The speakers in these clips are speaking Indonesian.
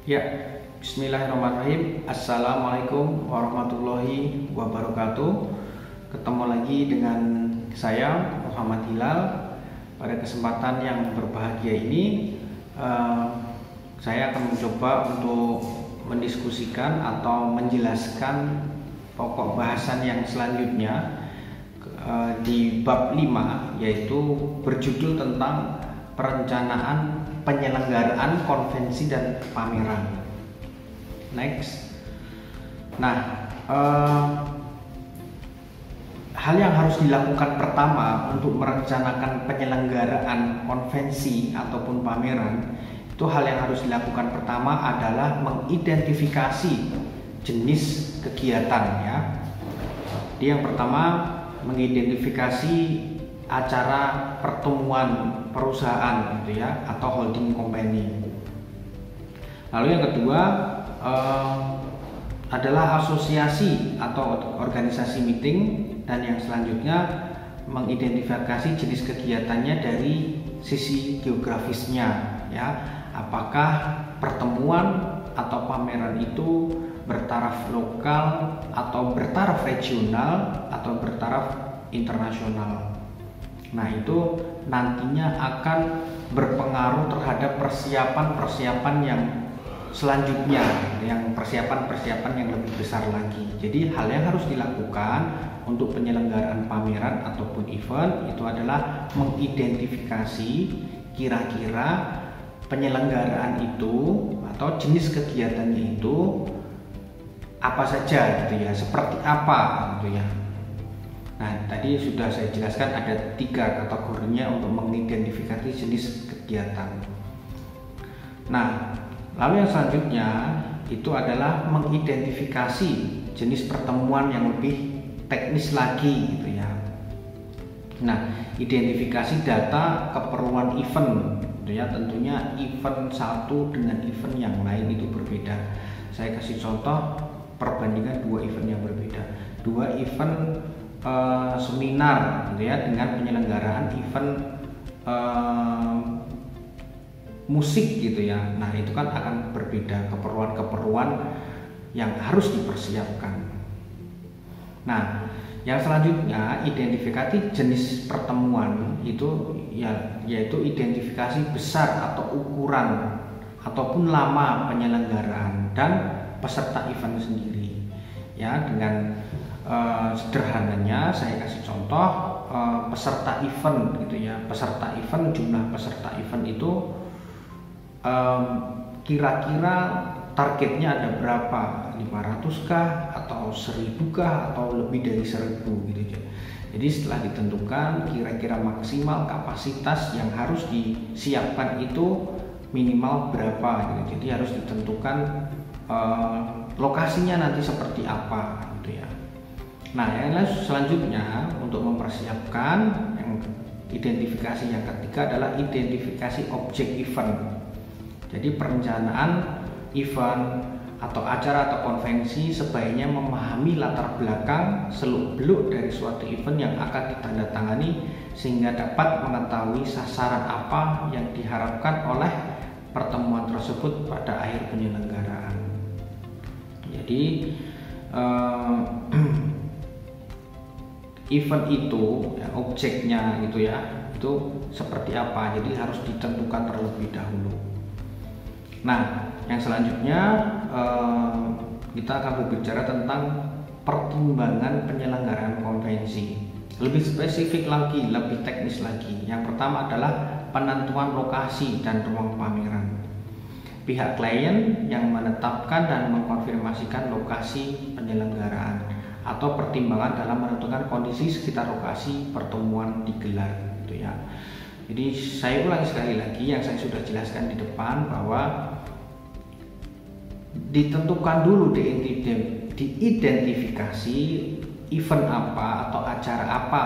Ya, bismillahirrahmanirrahim. Assalamualaikum warahmatullahi wabarakatuh. Ketemu lagi dengan saya Muhammad Hilal. Pada kesempatan yang berbahagia ini saya akan mencoba untuk mendiskusikan atau menjelaskan pokok bahasan yang selanjutnya di bab 5, yaitu berjudul tentang perencanaan penyelenggaraan konvensi dan pameran. Next. Nah, hal yang harus dilakukan pertama untuk merencanakan penyelenggaraan konvensi ataupun pameran, itu hal yang harus dilakukan pertama adalah mengidentifikasi jenis kegiatan, ya. Jadi yang pertama, mengidentifikasi acara pertemuan perusahaan gitu ya, atau holding company. Lalu yang kedua adalah asosiasi atau organisasi meeting, dan yang selanjutnya mengidentifikasi jenis kegiatannya dari sisi geografisnya, ya. Apakah pertemuan atau pameran itu bertaraf lokal atau bertaraf regional atau bertaraf internasional. Nah, itu nantinya akan berpengaruh terhadap persiapan-persiapan yang selanjutnya, yang persiapan-persiapan yang lebih besar lagi. Jadi hal yang harus dilakukan untuk penyelenggaraan pameran ataupun event itu adalah mengidentifikasi kira-kira penyelenggaraan itu atau jenis kegiatannya itu apa saja gitu ya, seperti apa gitu ya. Nah, tadi sudah saya jelaskan ada 3 kategorinya untuk mengidentifikasi jenis kegiatan. Nah, lalu yang selanjutnya itu adalah mengidentifikasi jenis pertemuan yang lebih teknis lagi gitu ya. Nah, identifikasi data keperluan event gitu ya. Tentunya event satu dengan event yang lain itu berbeda. Saya kasih contoh perbandingan 2 event yang berbeda. 2 event seminar gitu ya, dengan penyelenggaraan event musik gitu ya. Nah, itu kan akan berbeda keperluan-keperluan yang harus dipersiapkan. Nah, yang selanjutnya identifikasi jenis pertemuan itu ya, yaitu identifikasi besar atau ukuran ataupun lama penyelenggaraan dan peserta event sendiri. Ya, dengan sederhananya saya kasih contoh peserta event gitu ya. Peserta event, jumlah peserta event itu kira-kira targetnya ada berapa? 500 kah atau 1000 kah atau lebih dari 1000 gitu ya. Jadi setelah ditentukan kira-kira maksimal kapasitas yang harus disiapkan itu minimal berapa gitu. Jadi harus ditentukan lokasinya nanti seperti apa gitu ya. Nah, yang selanjutnya untuk mempersiapkan yang identifikasi yang ketiga adalah identifikasi objek event. Jadi perencanaan event atau acara atau konvensi sebaiknya memahami latar belakang seluk-beluk dari suatu event yang akan ditandatangani sehingga dapat mengetahui sasaran apa yang diharapkan oleh pertemuan tersebut pada akhir penyelenggaraan. Jadi event itu ya, objeknya gitu ya, itu seperti apa, jadi harus ditentukan terlebih dahulu. Nah, yang selanjutnya kita akan berbicara tentang pertimbangan penyelenggaraan konvensi. Lebih spesifik lagi, lebih teknis lagi. Yang pertama adalah penentuan lokasi dan ruang pameran. Pihak klien yang menetapkan dan mengkonfirmasikan lokasi penyelenggaraan atau pertimbangan dalam menentukan kondisi sekitar lokasi pertemuan digelar gitu ya. Jadi saya ulangi sekali lagi yang saya sudah jelaskan di depan, bahwa ditentukan dulu, diidentifikasi event apa atau acara apa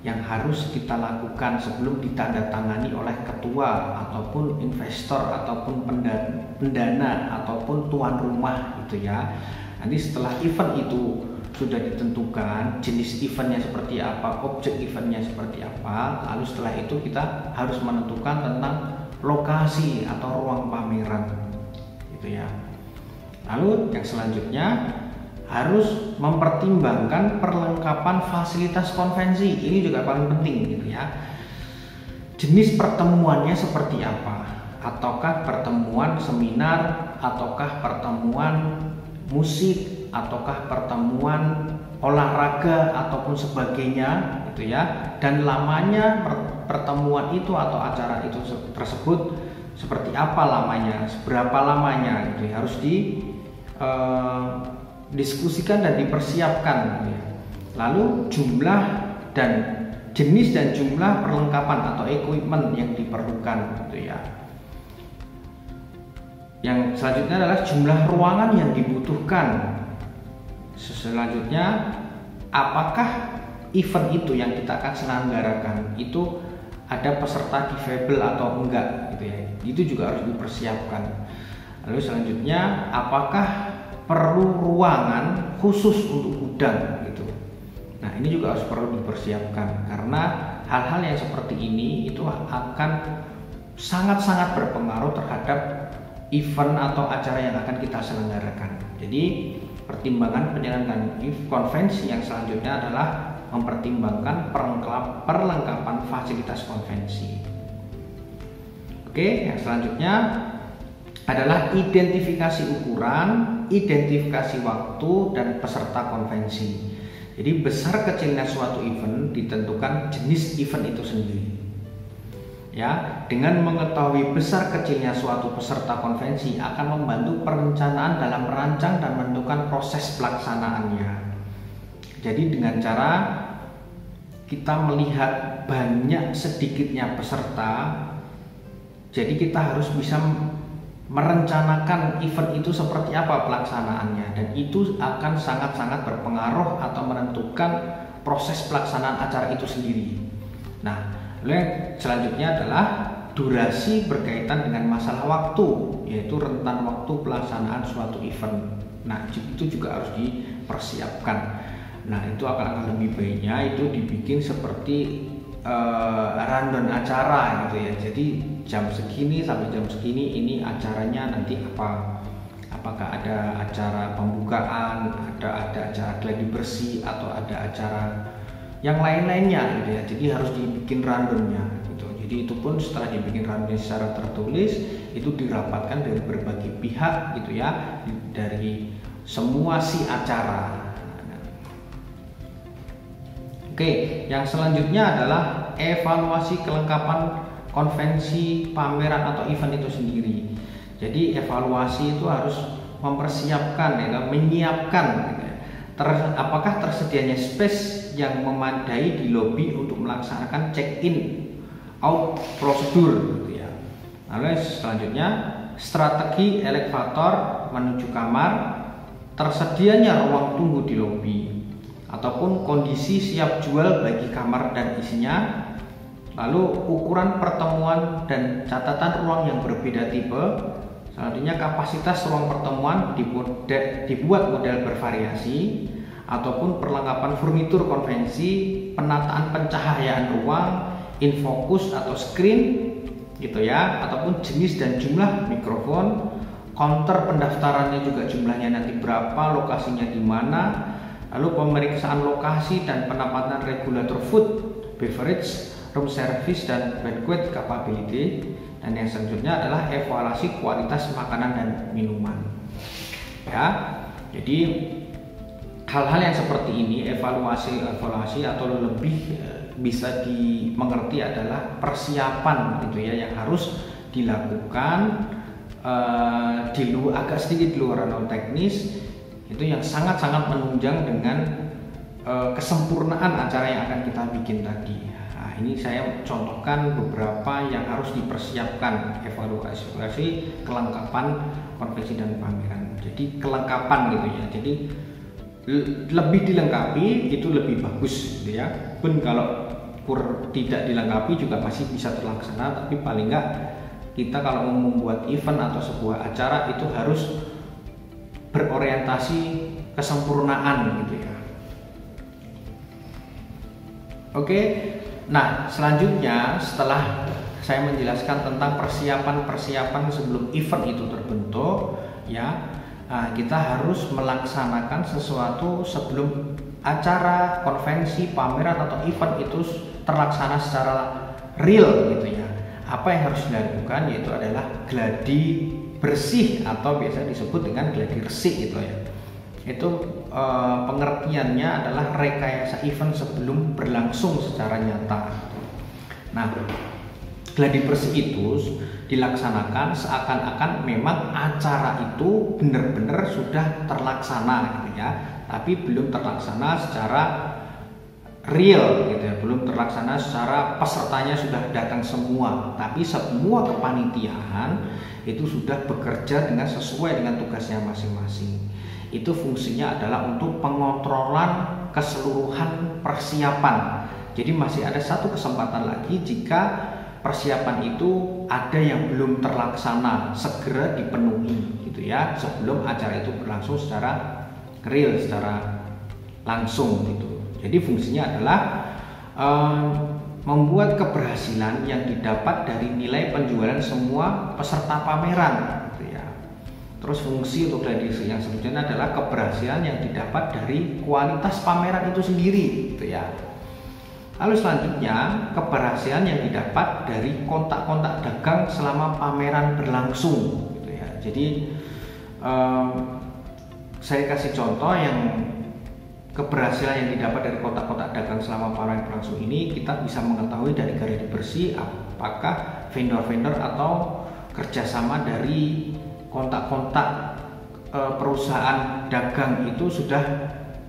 yang harus kita lakukan sebelum ditandatangani oleh ketua ataupun investor ataupun pendana ataupun tuan rumah gitu ya. Nanti setelah event itu sudah ditentukan jenis eventnya seperti apa, objek eventnya seperti apa, lalu setelah itu kita harus menentukan tentang lokasi atau ruang pameran gitu ya. Lalu yang selanjutnya harus mempertimbangkan perlengkapan fasilitas konvensi. Ini juga paling penting gitu ya. Jenis pertemuannya seperti apa? Ataukah pertemuan seminar, ataukah pertemuan musik, ataukah pertemuan olahraga ataupun sebagainya gitu ya. Dan lamanya pertemuan itu atau acara itu tersebut seperti apa lamanya, seberapa lamanya gitu ya. Harus diskusikan dan dipersiapkan gitu ya. Lalu jumlah dan jenis dan jumlah perlengkapan atau equipment yang diperlukan gitu ya. Yang selanjutnya adalah jumlah ruangan yang dibutuhkan. Selanjutnya, apakah event itu yang kita akan selenggarakan itu ada peserta difabel atau enggak gitu ya. Itu juga harus dipersiapkan. Lalu selanjutnya, apakah perlu ruangan khusus untuk gudang gitu. Nah, ini juga harus perlu dipersiapkan karena hal-hal yang seperti ini itu akan sangat-sangat berpengaruh terhadap event atau acara yang akan kita selenggarakan. Jadi, pertimbangan penyelenggaraan konvensi yang selanjutnya adalah mempertimbangkan perlengkapan fasilitas konvensi. Oke, yang selanjutnya adalah identifikasi ukuran, identifikasi waktu, dan peserta konvensi. Jadi besar kecilnya suatu event ditentukan jenis event itu sendiri. Ya, dengan mengetahui besar kecilnya suatu peserta konvensi akan membantu perencanaan dalam merancang dan menentukan proses pelaksanaannya. Jadi dengan cara kita melihat banyak sedikitnya peserta, jadi kita harus bisa merencanakan event itu seperti apa pelaksanaannya, dan itu akan sangat-sangat berpengaruh atau menentukan proses pelaksanaan acara itu sendiri. Nah, lalu yang selanjutnya adalah durasi berkaitan dengan masalah waktu, yaitu rentan waktu pelaksanaan suatu event. Nah, itu juga harus dipersiapkan. Nah, itu akan lebih baiknya itu dibikin seperti rundown acara gitu ya. Jadi jam segini sampai jam segini ini acaranya nanti apa? Apakah ada acara pembukaan, ada acara gladi bersih, atau ada acara yang lain-lainnya gitu ya. Jadi harus dibikin rundownnya gitu. Jadi itu pun setelah dibikin rundown secara tertulis, itu dirapatkan dari berbagai pihak gitu ya, dari semua si acara. Oke, yang selanjutnya adalah evaluasi kelengkapan konvensi, pameran atau event itu sendiri. Jadi evaluasi itu harus mempersiapkan, ya, menyiapkan gitu ya. Apakah tersedianya space yang memadai di lobi untuk melaksanakan check-in out prosedur gitu ya. Lalu selanjutnya strategi elevator menuju kamar, tersedianya ruang tunggu di lobi, ataupun kondisi siap jual bagi kamar dan isinya. Lalu ukuran pertemuan dan catatan ruang yang berbeda tipe. Selanjutnya kapasitas ruang pertemuan dibuat model bervariasi, ataupun perlengkapan furnitur konvensi, penataan pencahayaan ruang, infokus atau screen gitu ya, ataupun jenis dan jumlah mikrofon, counter pendaftarannya juga jumlahnya nanti berapa, lokasinya di mana. Lalu pemeriksaan lokasi dan penempatan regulator food, beverage, room service, dan banquet capability. Dan yang selanjutnya adalah evaluasi kualitas makanan dan minuman. Ya, jadi hal-hal yang seperti ini, evaluasi atau lebih bisa dimengerti adalah persiapan gitu ya, yang harus dilakukan agak sedikit di luar non teknis. Itu yang sangat-sangat menunjang dengan kesempurnaan acara yang akan kita bikin tadi. Nah, ini saya contohkan beberapa yang harus dipersiapkan, evaluasi kelengkapan konvensi dan pameran. Jadi kelengkapan gitu ya. Jadi lebih dilengkapi itu lebih bagus gitu ya. Pun kalau tidak dilengkapi juga masih bisa terlaksana, tapi paling enggak kita kalau mau membuat event atau sebuah acara itu harus berorientasi kesempurnaan gitu ya. Oke, nah selanjutnya setelah saya menjelaskan tentang persiapan sebelum event itu terbentuk ya, Nah, kita harus melaksanakan sesuatu sebelum acara, konvensi, pameran atau event itu terlaksana secara real gitu ya. Apa yang harus dilakukan yaitu adalah gladi bersih atau biasa disebut dengan gladi resik gitu ya. Itu pengertiannya adalah rekayasa event sebelum berlangsung secara nyata. Nah, gladi bersih itu dilaksanakan seakan-akan memang acara itu benar-benar sudah terlaksana gitu ya, tapi belum terlaksana secara real gitu ya, belum terlaksana secara pesertanya sudah datang semua, tapi semua kepanitiaan itu sudah bekerja dengan sesuai dengan tugasnya masing-masing. Itu fungsinya adalah untuk pengontrolan keseluruhan persiapan. Jadi masih ada satu kesempatan lagi jika persiapan itu ada yang belum terlaksana, segera dipenuhi gitu ya, sebelum acara itu berlangsung secara real, secara langsung gitu. Jadi fungsinya adalah membuat keberhasilan yang didapat dari nilai penjualan semua peserta pameran gitu ya. Terus fungsi untuk gladi yang selanjutnya adalah keberhasilan yang didapat dari kualitas pameran itu sendiri gitu ya. Lalu selanjutnya keberhasilan yang didapat dari kontak-kontak dagang selama pameran berlangsung gitu ya. Jadi saya kasih contoh yang keberhasilan yang didapat dari kontak-kontak dagang selama pameran berlangsung ini, kita bisa mengetahui dari gladi bersih apakah vendor-vendor atau kerjasama dari kontak-kontak perusahaan dagang itu sudah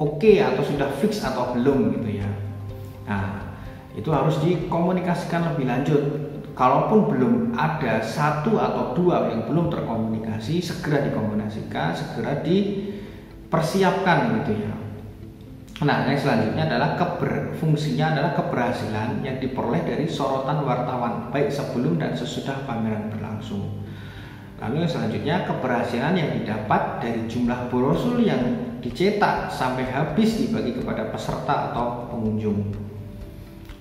oke atau sudah fix atau belum gitu ya. Nah, itu harus dikomunikasikan lebih lanjut. Kalaupun belum ada satu atau dua yang belum terkomunikasi, segera dikomunikasikan, segera dipersiapkan gitu ya. Nah, yang selanjutnya adalah fungsinya adalah keberhasilan yang diperoleh dari sorotan wartawan baik sebelum dan sesudah pameran berlangsung. Lalu yang selanjutnya keberhasilan yang didapat dari jumlah brosur yang dicetak sampai habis dibagi kepada peserta atau pengunjung.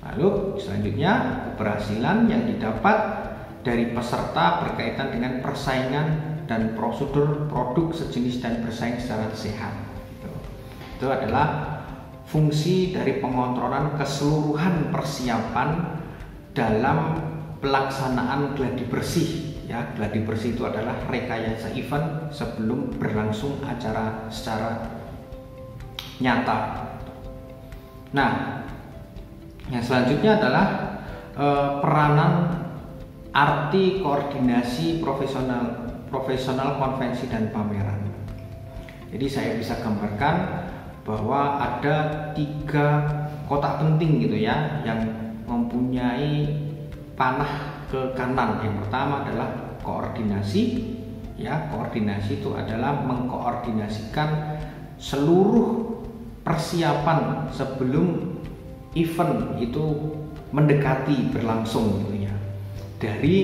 Lalu selanjutnya keberhasilan yang didapat dari peserta berkaitan dengan persaingan dan prosedur produk sejenis dan bersaing secara sehat. Itu adalah fungsi dari pengontrolan keseluruhan persiapan dalam pelaksanaan gladi bersih ya. Gladi bersih itu adalah rekayasa event sebelum berlangsung acara secara nyata. Nah, yang selanjutnya adalah peranan arti koordinasi profesional konvensi dan pameran. Jadi saya bisa gambarkan bahwa ada 3 kotak penting gitu ya yang mempunyai panah ke kanan. Yang pertama adalah koordinasi ya. Koordinasi itu adalah mengkoordinasikan seluruh persiapan sebelum event itu mendekati berlangsung gitu ya. Dari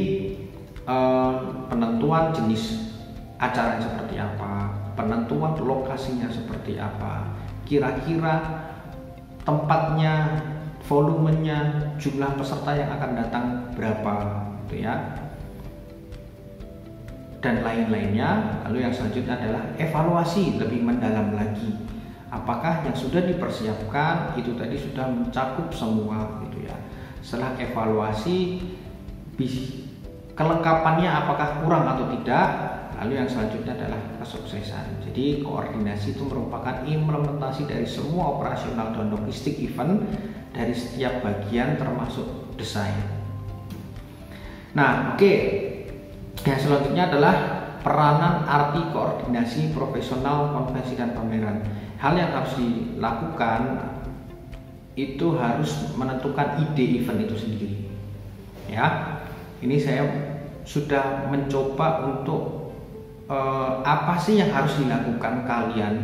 penentuan jenis acara yang seperti apa, penentuan lokasinya seperti apa, kira-kira tempatnya, volumenya, jumlah peserta yang akan datang berapa gitu ya, dan lain-lainnya. Lalu yang selanjutnya adalah evaluasi lebih mendalam lagi. Apakah yang sudah dipersiapkan itu tadi sudah mencakup semua gitu ya. Setelah evaluasi kelengkapannya apakah kurang atau tidak. Lalu yang selanjutnya adalah kesuksesan. Jadi koordinasi itu merupakan implementasi dari semua operasional dan logistik event dari setiap bagian termasuk desain. Nah, oke. Yang selanjutnya adalah peranan arti koordinasi profesional konvensi dan pameran. Hal yang harus dilakukan itu harus menentukan ide event itu sendiri. Ya, ini saya sudah mencoba untuk apa sih yang harus dilakukan kalian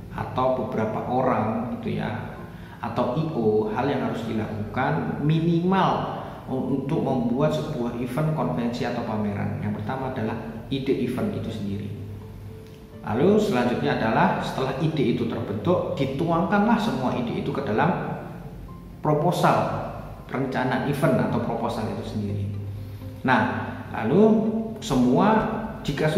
atau beberapa orang gitu ya, atau IO, hal yang harus dilakukan minimal untuk membuat sebuah event konvensi atau pameran. Yang pertama adalah ide event itu sendiri. Lalu selanjutnya adalah setelah ide itu terbentuk, dituangkanlah semua ide itu ke dalam proposal rencana event atau proposal itu sendiri. Nah, lalu semua jika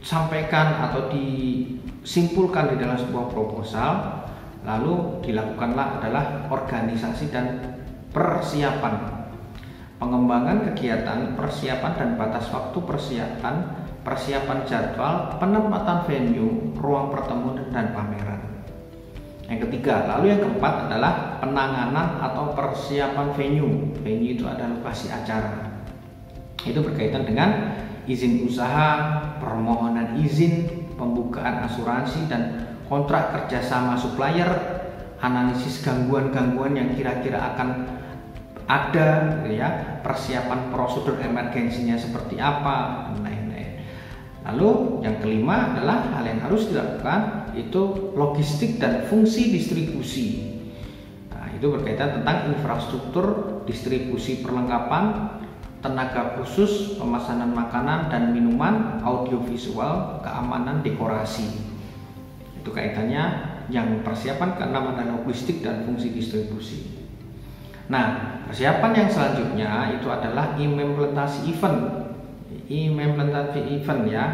disampaikan atau disimpulkan di dalam sebuah proposal, lalu dilakukanlah adalah organisasi dan persiapan. Pengembangan kegiatan, persiapan dan batas waktu persiapan jadwal, penempatan venue, ruang pertemuan dan pameran. Yang ketiga, lalu yang keempat adalah penanganan atau persiapan venue. Venue itu adalah lokasi acara. Itu berkaitan dengan izin usaha, permohonan izin, pembukaan asuransi dan kontrak kerjasama supplier, analisis gangguan-gangguan yang kira-kira akan ada, gitu ya, persiapan prosedur emergensinya seperti apa, dan lain-lain. Lalu yang kelima adalah hal yang harus dilakukan itu logistik dan fungsi distribusi. Nah, itu berkaitan tentang infrastruktur distribusi perlengkapan, tenaga khusus, pemesanan makanan dan minuman, audiovisual, keamanan, dekorasi. Itu kaitannya yang persiapan keenam adalah logistik dan fungsi distribusi. Nah, persiapan yang selanjutnya itu adalah implementasi event ya,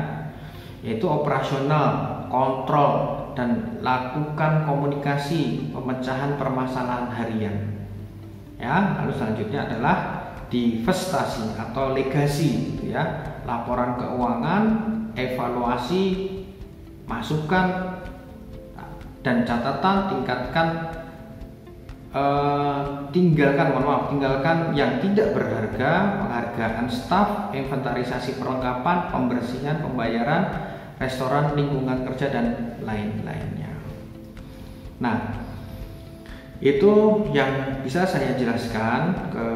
yaitu operasional, kontrol, dan lakukan komunikasi pemecahan permasalahan harian. Ya, lalu selanjutnya adalah divestasi atau legasi, gitu ya, laporan keuangan, evaluasi, masukan dan catatan, tinggalkan yang tidak berharga, penghargaan staf, inventarisasi perlengkapan, pembersihan, pembayaran, restoran, lingkungan kerja dan lain-lainnya. Nah, itu yang bisa saya jelaskan ke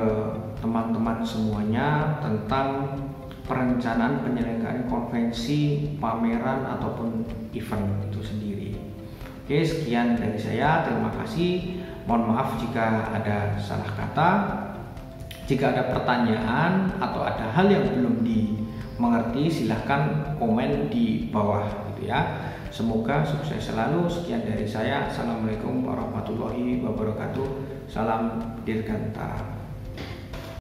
teman-teman semuanya tentang perencanaan penyelenggaraan konvensi, pameran ataupun event itu sendiri. Oke, sekian dari saya. Terima kasih. Mohon maaf jika ada salah kata. Jika ada pertanyaan atau ada hal yang belum dimengerti, silahkan komen di bawah, gitu ya. Semoga sukses selalu. Sekian dari saya. Assalamualaikum warahmatullahi wabarakatuh. Salam Dirgantara.